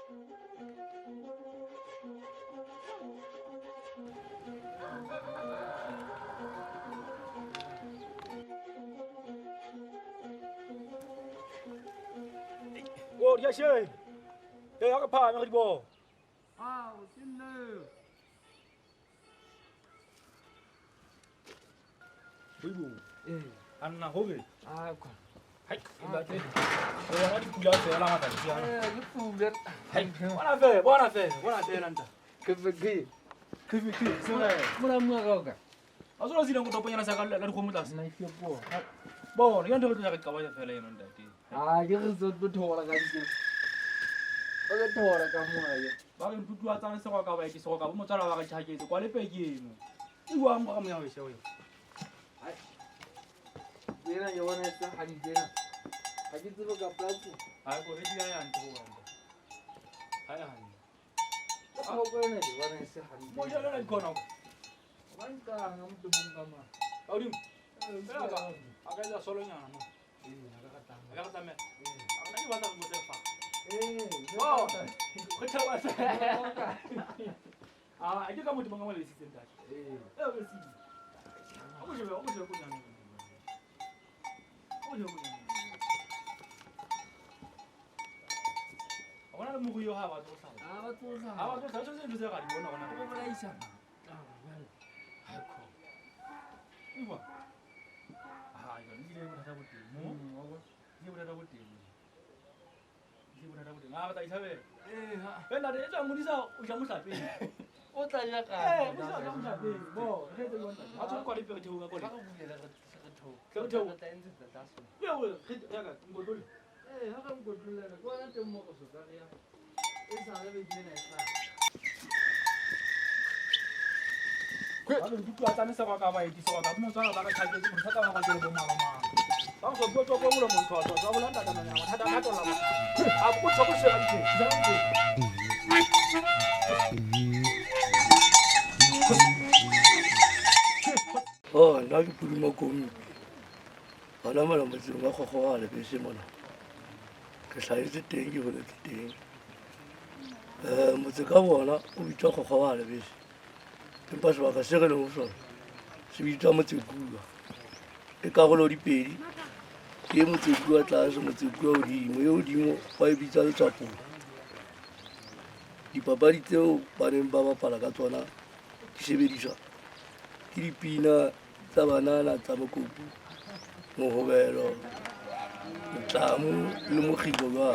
Ô, dạ chơi. Đây có cái phà nó đi bộ. Xin lỗi. Ui bù. Ăn là hố gì? Còn. Hay, em đã thế. Rồi nó đi cùi sẽ làm gì vậy? Cái phụ biết. Hay, bona fe nanda. Cái gì? Sao này? Mura mura cả. Aso là gì đâu có tao sakal la ko mutas. Này kia bộ. Bo, ni ando tu ka ba fe la nanda ti. Cái gì tôi thua là cái gì? Cái thua là cái gì? Ba ke tutu atana se ka ba ki so ka mo tsala ba ka chaje ko le pe ki mo. Iwa mo ka mo ya we se we. Dena yawan itu hari dena. Hari itu berapa pelaku? Ai ko ni ya an to wa. Ai han. Apa kau ni? Yawan itu hari. Mo ya la ko na. Wan ka ngam tu bunga ma. Audim. Bela ka. Aga ya solo nya na mo. Aga ka tame. Aga ni wa ta mo te fa. Wow. Kau wa sa. Aje ka mo tu mangama le system ta. Ke si. Aku je ku nya ni. Wana mu yo ha ba to sa. Apa tu sa? Aba to sa so se bisa ka di wona wana. Apa lagi sa? Iwa. Iga ni le mo ta bo ti mo. Ni mo ta bo ti. Ni mo ta bo ti. Nga ba ta isa be. Ha. Ben na de sa mo ni sa o ja mo sa pe. O ta ya ka. Mo sa ja mo sa pe. Bo, he to wona. A to ko le pe to ga ko le. Ka bu ya la ka to. Ka to. Ka ta ense ta tasu. Yo, he ya ka mo do. Haka mgodula na kwa nate mwoko sotania. Esa lebe jina esa. Alo ntutu atane sa ka ba iti so ka mo tsana ba ka thaje mo thata ba ka tsele bo mama ma. Ba so bo to bo mo mo thotho so bo landa kana nyama thata ka to la. A ko tsoko se ka ke. Oh, na ke puduma komi. Ana mala mo tsoma go go ala be se mona. Ke hlaetse teng ke bole teng. Motse ka bona o bitsa go go ala be se. Empa se ba ka se re le mo sona. Se bitsa motse kua. E ka go lo dipedi. Ke motse kua tlase motse kua hodimo. Yo hodimo ba e bitsa le tsapo. Dipapadi tseo ba neng ba bapala ka tsona di sebediswa ke dipina tsa banana tsa mokopu mohobelo motlamu le mokgibo jwalo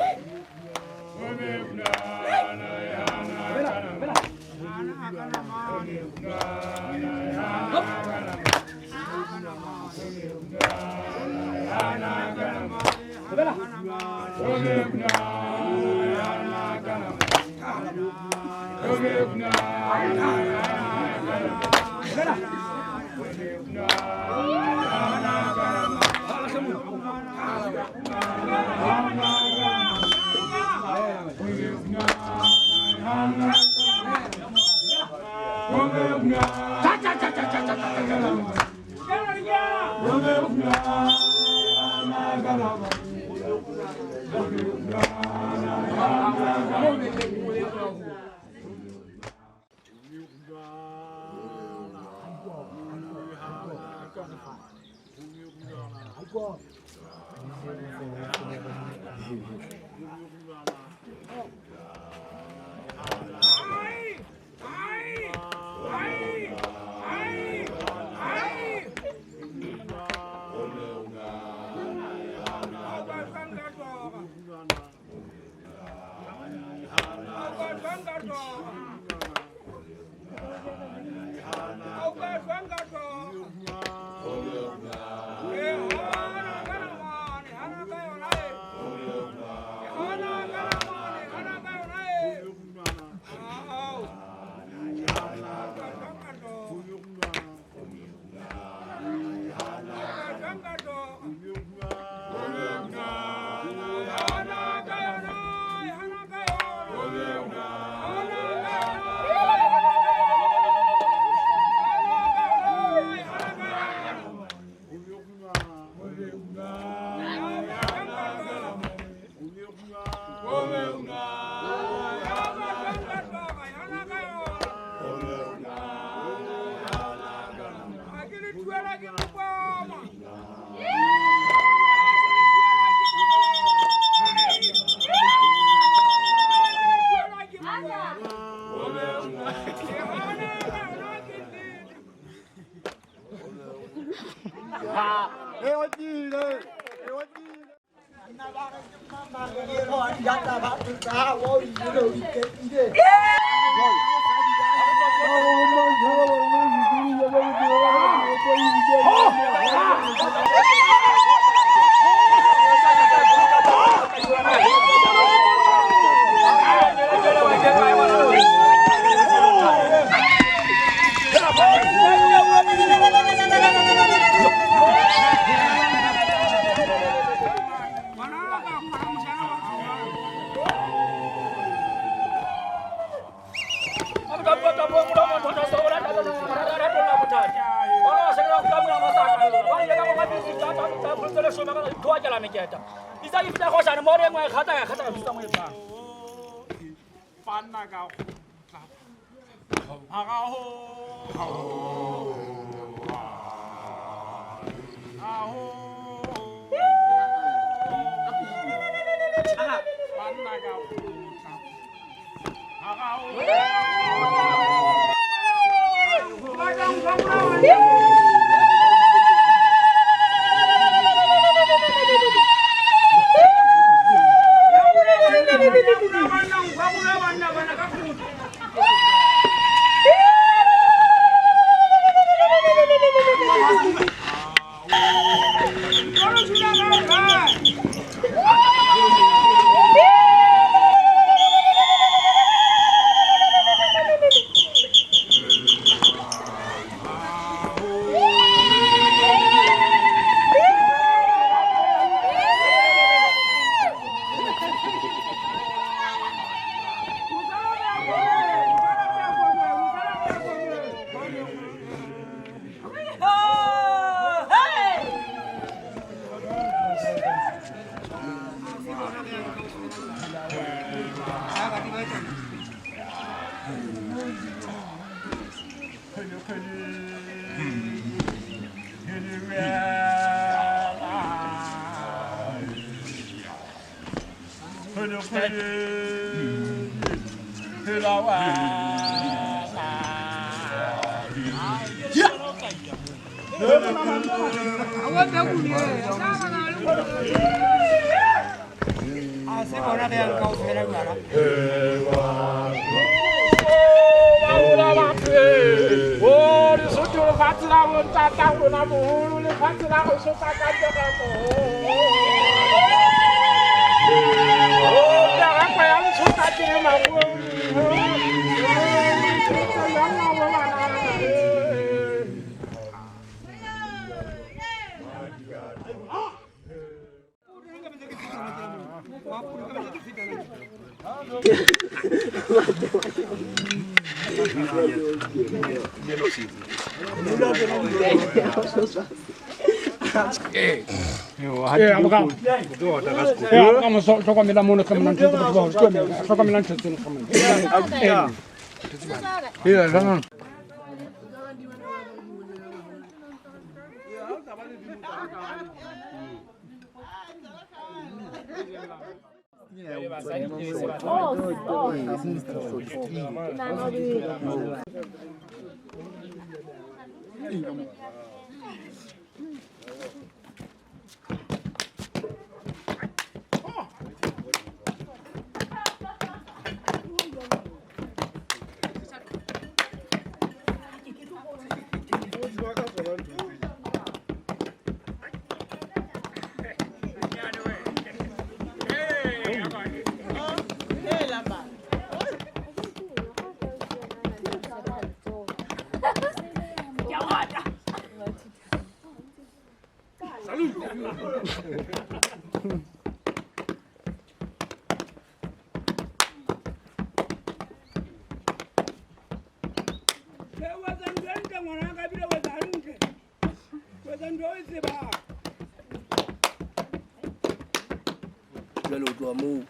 Tloa moo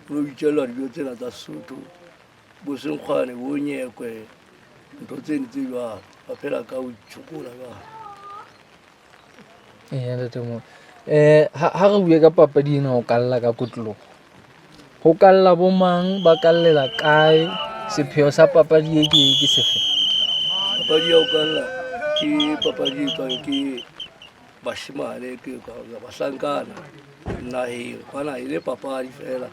go itšelwa dijo tsena tsa Sesotho bosenkgwane bo nyekwe ntho tse ntse jwang ba phela ka o tshokola jwang. Ntatemo ha re bue ka papadi ena go kalla ka kotlolong go kalla bo mang ba kallela kae sepheo sa papadi e ke sefe? Papadi ya go kalla ke papadi e tswang ke bashemane ke bahlankana naheng bana e le papadi fela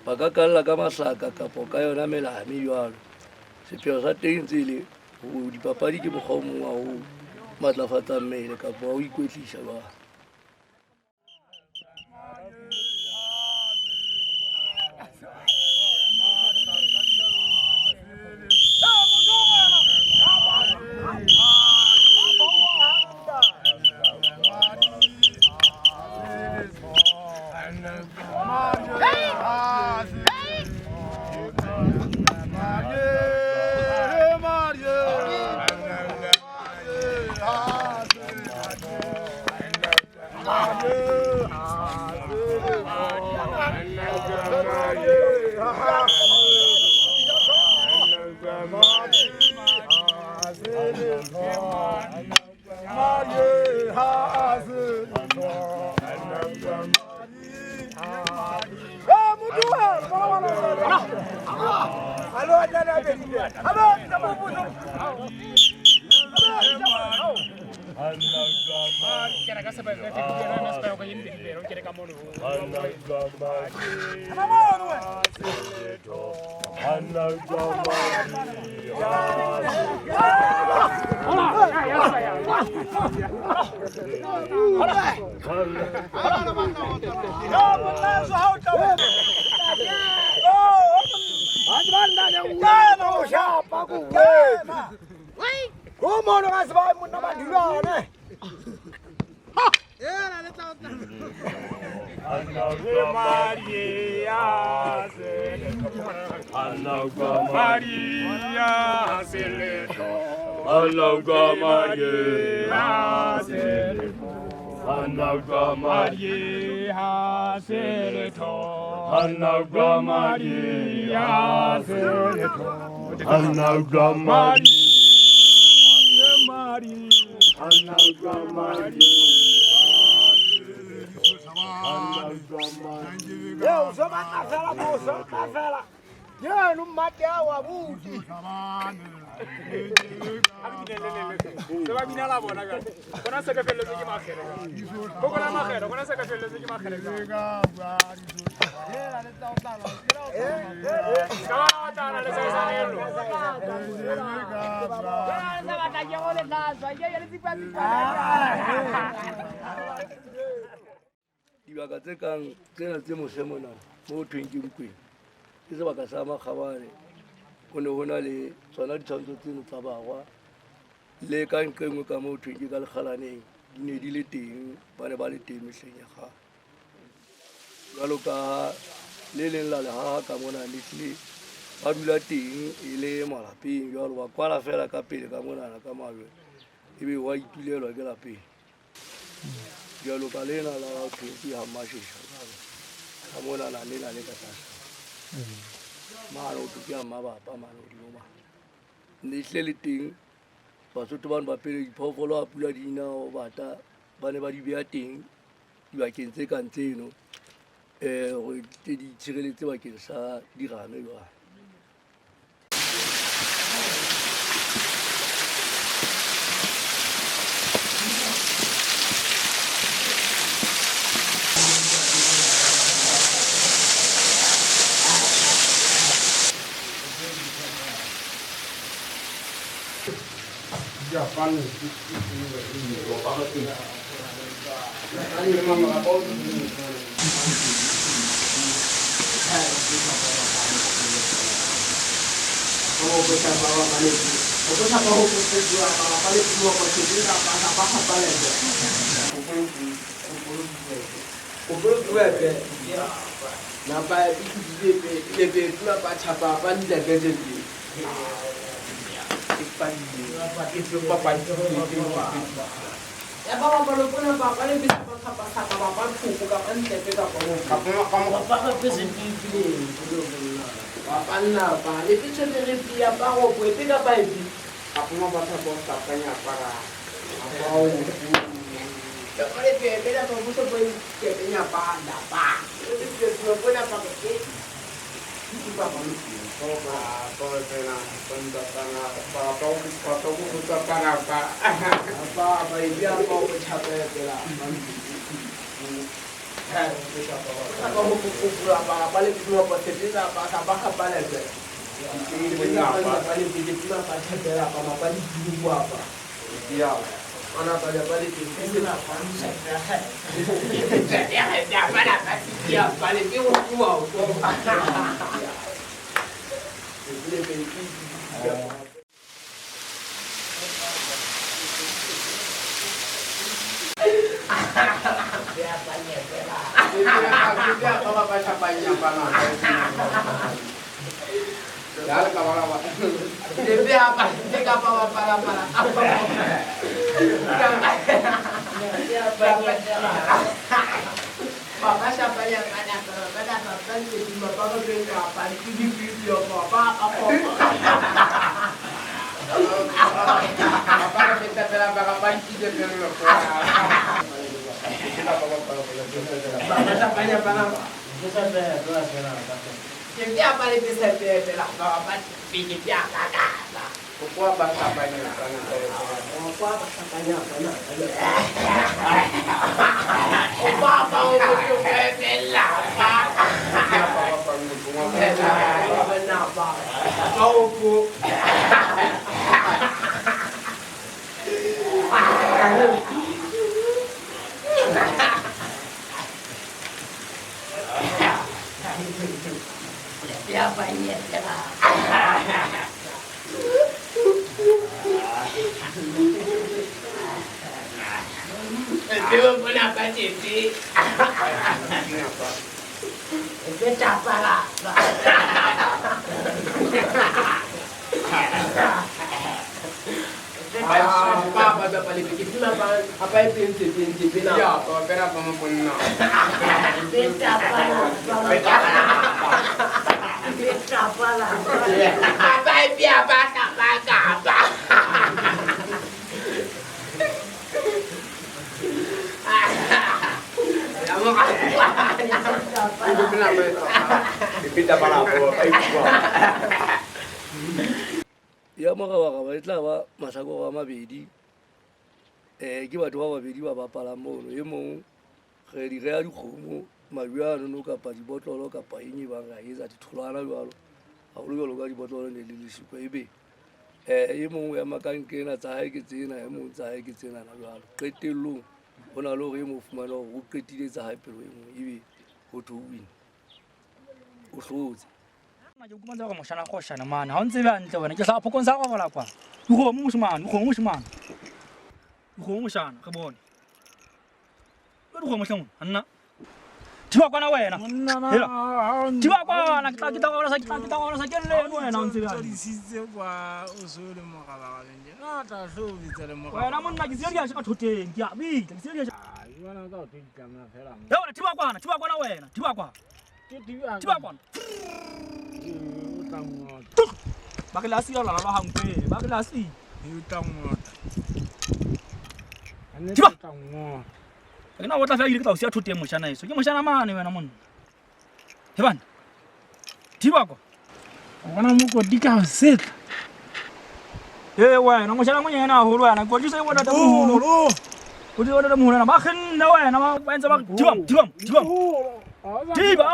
ba ka kalla ka mahlaka kapo ka yona melame jwalo sepheo sa teng tsele dipapadi ke mokgwa o mong wa ho matlafatsa mmele kapo wa ho ikwetlisa jwalo. Dibaka tse kang tsena tse mose mona mo thweng ke Mokwena ke sebaka sa Makgabane ho ne ho na le tsona ditshwantsho tseno tsa barwa le ka nqe nngwe ka moo thweng ke ka Lekgalaneng di ne di le teng ba ne ba le teng mehleng ya kgale jwalo ka le leng la lehaha ka mona lehlile ba dula teng e le malapeng jwalo ba kwala fela ka pele ka monana ka majwe ebe wa itulelwa ke lapeng jwalo ka lena la thweng ha mashesha ka monana lena le ka tlase mara o tuki a mabapa mano di mo lehle le teng Basotho ba ba pele diphoofolo a pula dina o bata ba ne ba di beha teng dibakeng tse kang tseno hore di tshireletse bakeng sa dirame jwalo. Ya ba lo pona ba le bisa ba khapa khapa ba ba phupu ka ntle pe ka mo ka ba present ile ba panna ba le pitse le re pia ba go bo pe ka ba ipi ka mo ba tsa bo ka kanya para ba o ya ba le pe la ba mo so bo ke nya ba da ba le pe no pona pa ke ya magabaka ba tla ba masako a mabedi ke batho ba babedi ba bapala mono e mong ge di rea dikgomo mabjano no kapa dibotlolo kapa eng e bang ga etsa ditholwana jalo ga go le jalo ka dibotlolo ne le lesiko ebe e mongwe ya makankena tsa hae ke tsena e mongwe tsa hae ke tsenana jalo qetellong go na le gore e mo fumane gore o qetile tsa hae pelo e nngwe ebe go thwe o win o hlotse ke kumanza go moshana go shana mana ha o ntse ba ntle wena ke sa phokong sa go gola kwa go mo moshimane go mo moshimane go mo shana ga bone go mo hlong anna thiba kwana wena thiba kwana ke tla go sa ke le wena o ntse ba disitse kwa o so le mogala ga nje na ta hlo bitsa le mogala wena monna ke tsere ya ka thoteng ke a bitla ke tsere ya yona ka o tla mna fela wena thiba kwana wena thiba kwana thiba kwana ba ke lasi ya la hampe ba ke lasi thiba ke na o tla fa ile ke tla o sia thoteng moshana eso ke moshana mane wena monna he bana thiba kwa bona mo go dika setla wena moshana monyena holo wena go tse bona ta moholo o di ona ta moholo na ba khenna wena ba ntse ba thiba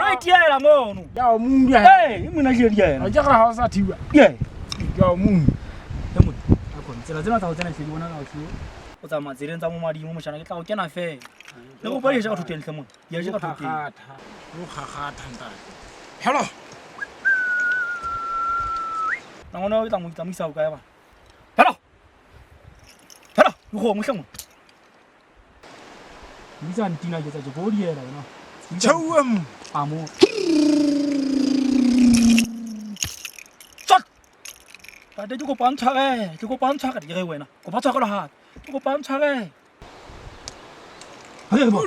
right yela ngono ya mungu imina je yena a ja ga ha sa thiba ya mungu mo a ko tsela tsena tsa go tsena hle di bona ka o o tsa matseleng tsa mo madimo moshana ke tla go kena fe le go ba ye ka thoteng hle mo ya je ka thoteng o kgakgatha nta hello na ngwana o tla mo tsamisa o ka ya ba hello go mo hle mo Bisa ntina ke tsa go di era no. Chawam amo. Tsot. Ba de go pantshare, ke go pantshare di re wena. Go ba tshwara ha. Ke go pantshare. Ha re bo.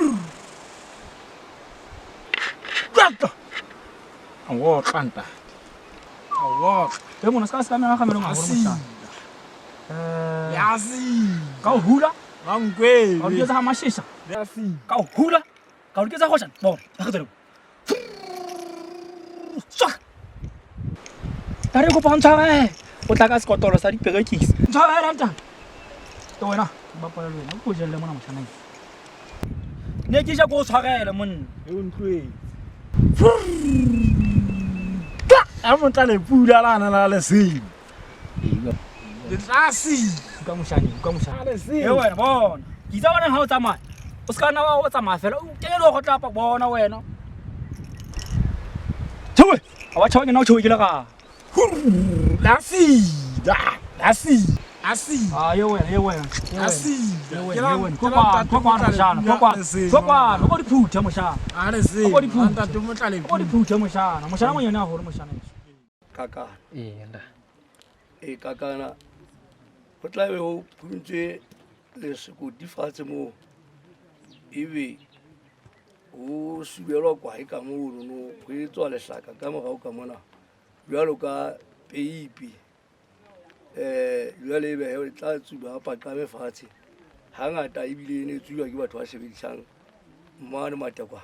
Tsot. awo kanta awo E mona ska na ga meno ga go mo yasi ka o hula mangwe ka o ketsa ha mashisha yasi ka o hula ka o ketsa go shana bo ga go tsere tswa a re go bontshwa o tla ka sekotolo sa diperekisi ntshwa ranta ke wena ba pala le wena o jelle mona moshana ne ke ja go tshwarela monna e o ntlwe a mo tla le pula lana la le sing le tlasi ka moshane e wena bona ke tsa bona ha o tsamaya o ska na wa tsamaya fela o ke le go tlapa bona wena tshwe a wa tshwanya na o tshwe ke le ga lasi ye wena lasi kwa go diphutha moshana a le sing go diphutha anta mo tla le go diphutha moshana mo yona gore moshana kakana nda kakana go tla be go phuntswe le sekoti fatshe mo ebe o subelwa kwae ka mo no go etswa lehlaka ka morao ka mona jwalo ka peipi jwale ebe he o tla tsuba paqame fatshe hangata ebile ne tsuba ke batho ba sebedisang mmane matekwa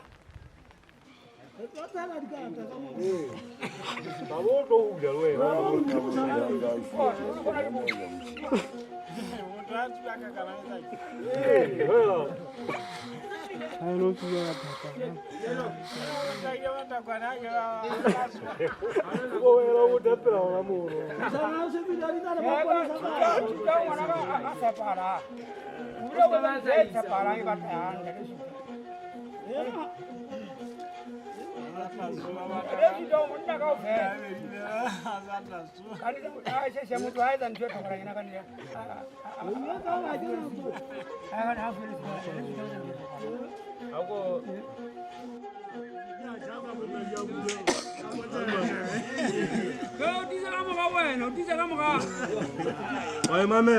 Oye mame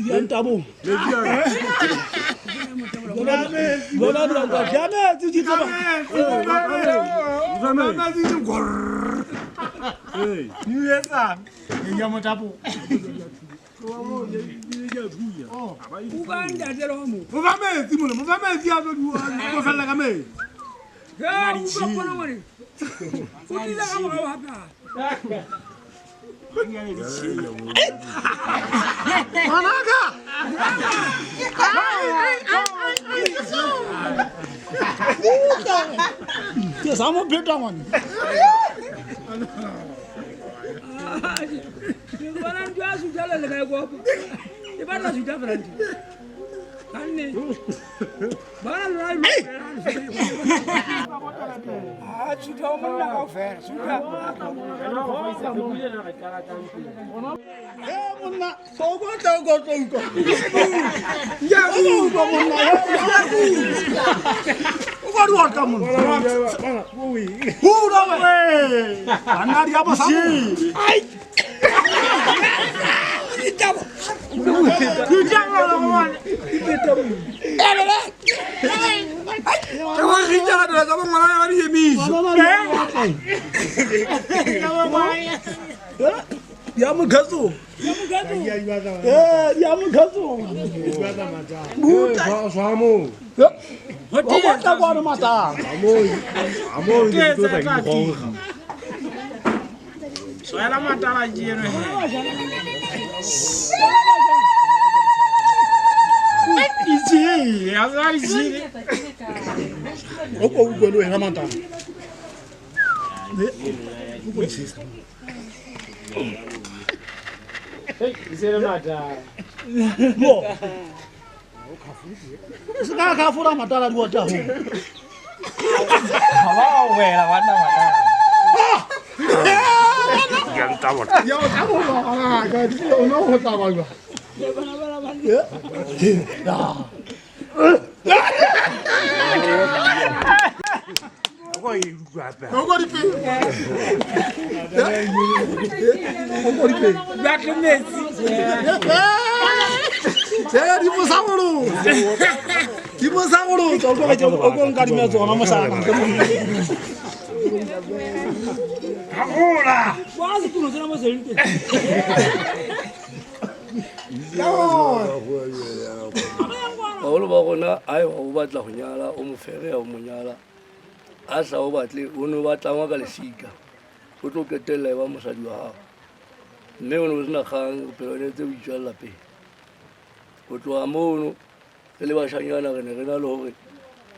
Yantabo Bagolo ba gona a e ba o batla go nyala o mo fere o mo nyala a sa o batle o ne o batlangwa ka lesika o tlo ketelela e ba mosadi wa gago mme o ne o sena kgang o phela o netse o itswalela pele go tloga moono re le bašanyana re ne re na le gore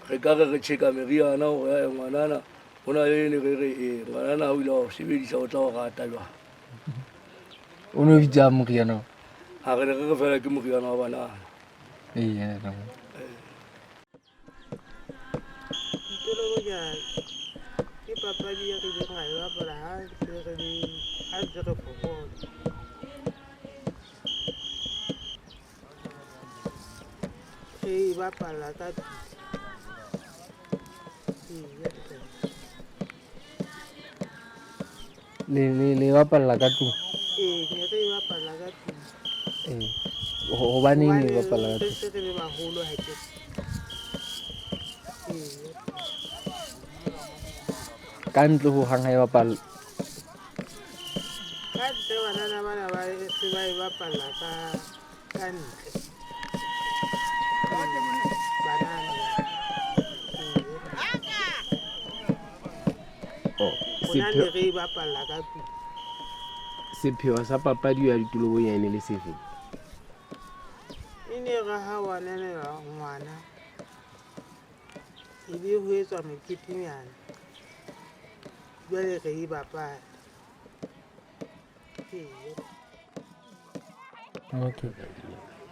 re ka re tšheka meriana gore ya ngwanana go na le ene re re ee ngwanana o ile wa go sebedisa o tla go rata jwang o ne o bitsa moriana a re ne re re fela ke moriana wa banana ke papadi ya re ileng ga e bapala ha ntse re fokola re e bapala ka le bapalla ka tlung ne re e bapala ka hobaneng e bapalla ka se re le baholo ha ke ka ntle ho hang ha e bapalla ka ntle banana bana ba se ba e bapalla ka ntle banana ne re e bapalla ka tlung sepheo sa papadi ya ditulo bonyane le sefe e ne re ha wananela ngwana e be ho etswa meketenyana jwale re e bapala okay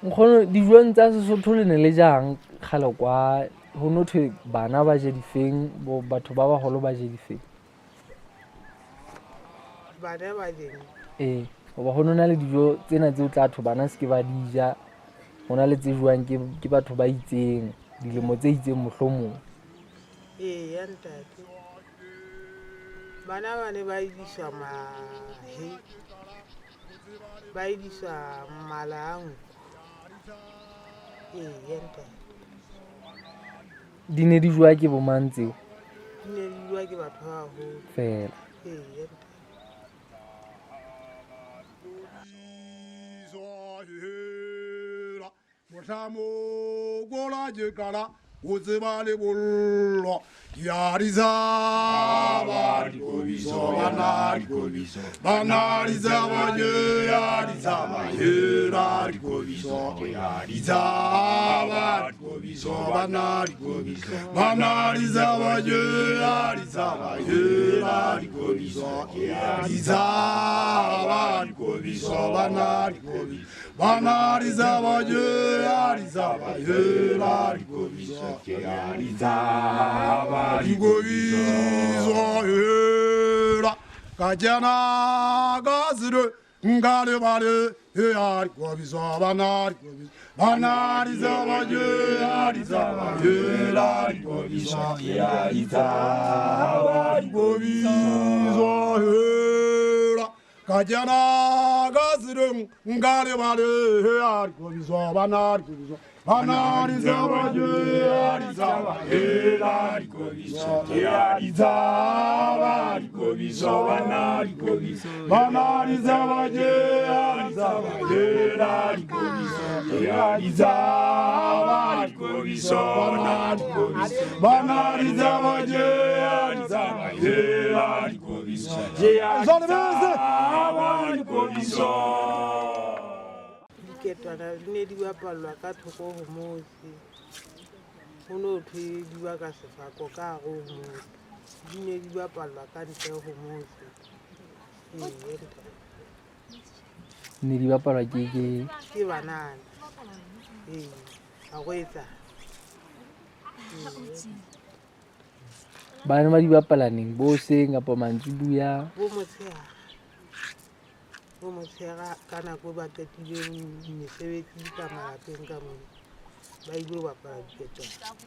nkgono dijong tsa Sesotho le ne le jang kgale kwa ho no thwe bana ba je difeng bo batho ba baholo ba je difeng bana ba jeng hoba ho na le dijo tsena tse o tla thwe bana se ke ba di ja ho na le tse jwang ke batho ba itseng dilemo tse itseng mohlomong ya ntate bana ba ne ba idiswa mahe ba idiswa malang ya ntate di ne di jwa ke bo mang tseo di ne di jwa ke batho ba baholo fela ya ntate Motlamo gola jekala o tseba le bollo ya rizaba di kobiso bana rizaba je ya rizaba hera di kobiso ya rizaba di kobiso bana rizaba je ya rizaba hera di kobiso ya rizaba di kobiso bana rizaba je ya rizaba hera di kobiso ya rizaba di kobiso hera kajana gazre ngale bale ya di kobiso bana rizaba je ya rizaba hera di kobiso ya rizaba di kobiso hera kajana gazre ngale bale ya di kobiso bana rizaba je ya rizaba hera di kobiso ya rizaba di kobiso bana rizaba je ya rizaba hera di kobiso ya rizaba di kobiso bana rizaba je ya rizaba hera di kobiso ya rizaba di kobiso diketwana di ne di bapallwa ka thoko ho motse ho no thwe di ba ka sefako ka hare ho motse di ne di bapallwa ka ntle ho motse ne di bapalwa ke banana ga go etsa bana ba di bapala neng bo seng kapa mantsibuya bo motshega ka nako ba qetileng mesebetsi ka malapeng ka moo ba ile ho bapala diketwana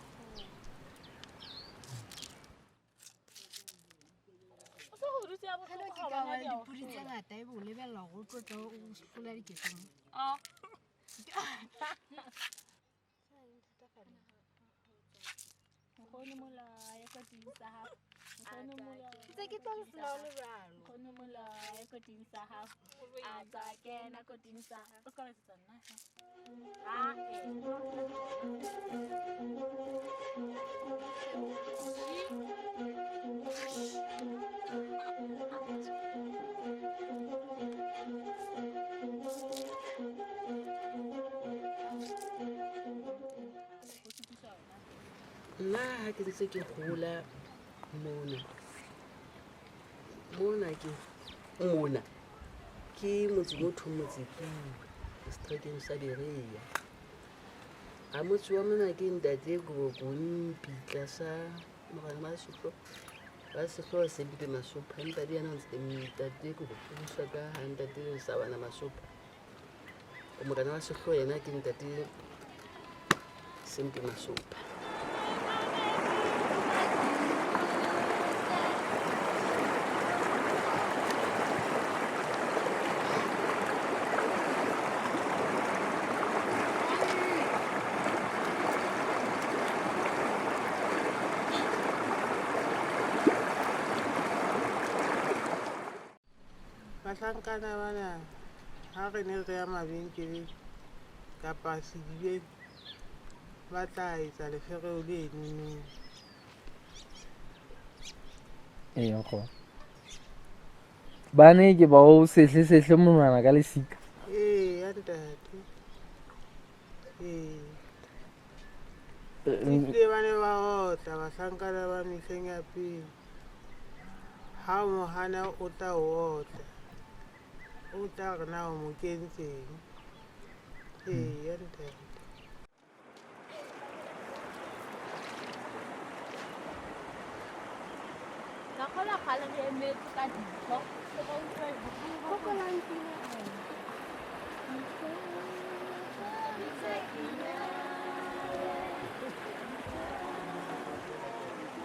dipudi tse ngata e be o lebella go tlotla o hlola diketong ntse ke tlo hlola o le jalo nna ha ke ntse ke gola mona ke motse mo thomotse strateng sa direya a motse wa mona ke ntate go mpitla sa mogana Basotho ba sehloho se bile Masopha empa di yana ntse ntate go pusa ka ha ntate sa bana Masopha mogana wa sehloho yena ke ntate sempe Masopha. Bahlankana bana ha re ne re ya mabenkeleng kapa sedibeng ba tla etsa lefereo le enono. Nkgono bane ke ba o sehle monwana ka lesika. Ya ntate ebile ba ne ba otla bahlankana ba mehleng ya pele ha mohana o tla o otla o tla re na o mo kentseng. Ya ntate ka kgola kgale re emetse ka ditho se ka utlwa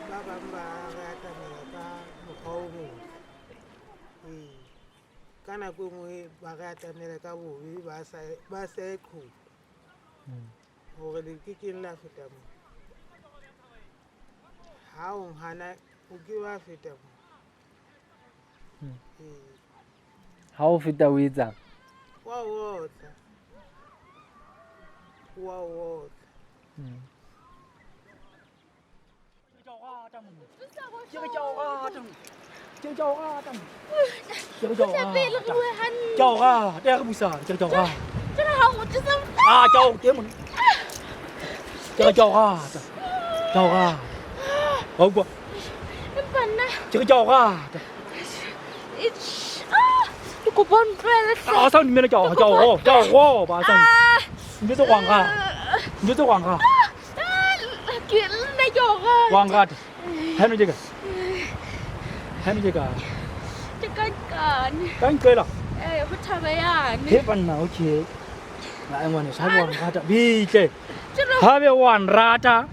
ba bang ba re atamela ka mokgwa o motle ka nako e nngwe ba re atamela ka bobe ba sa e qhoba hore le ke keng la feta mo ha o hana o ke ba feta mo Ha o feta o etsang wa otla Have one rata,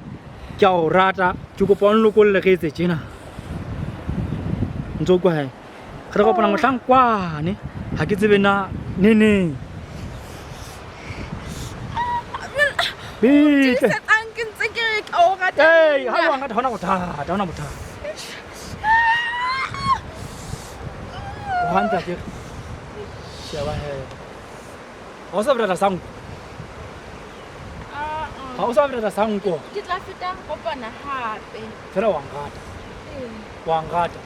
Joe rata, to go on local legate. Nzo kwa hai khara ko pona ngotlang kwane ha ke tsebe na nene bi se tang ke ntse ke re ka o rata eh ha wa ngata hona bothata wa nta ke sheba he o sa brata sang ha o sa brata sang ko ke tla feta kopana hape fela wa ngata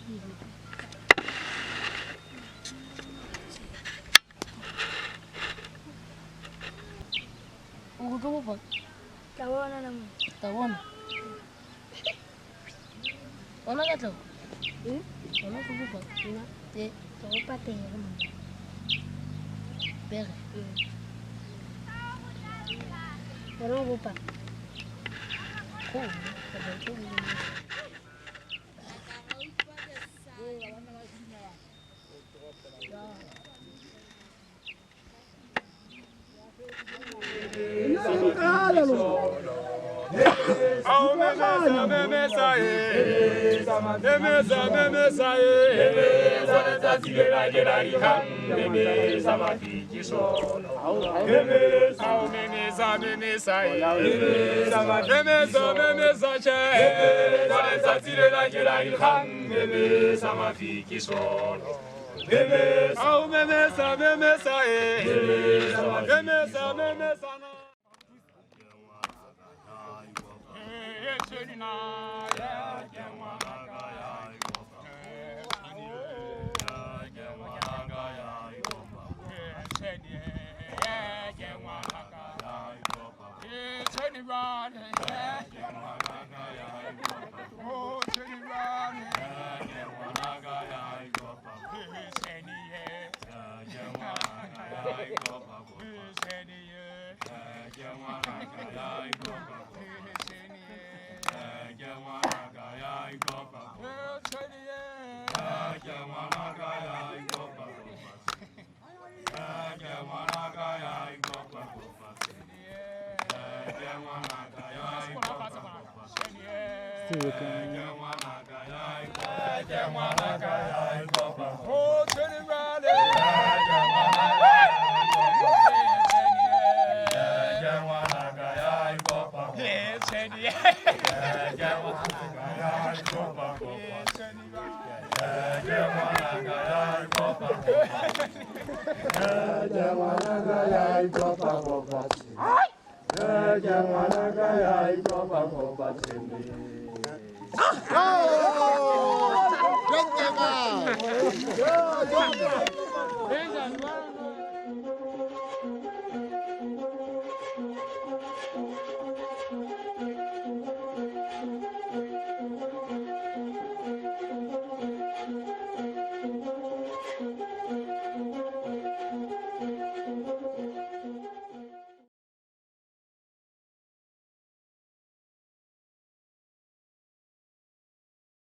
O tlo bopa. Tla bona na mo. Ta bona. Bona ka tlo. Bona tlo bopa. Nna Eh, tla go patela mo. pere. Bona go bopa. Ko, ka ba tlo mo. Oh,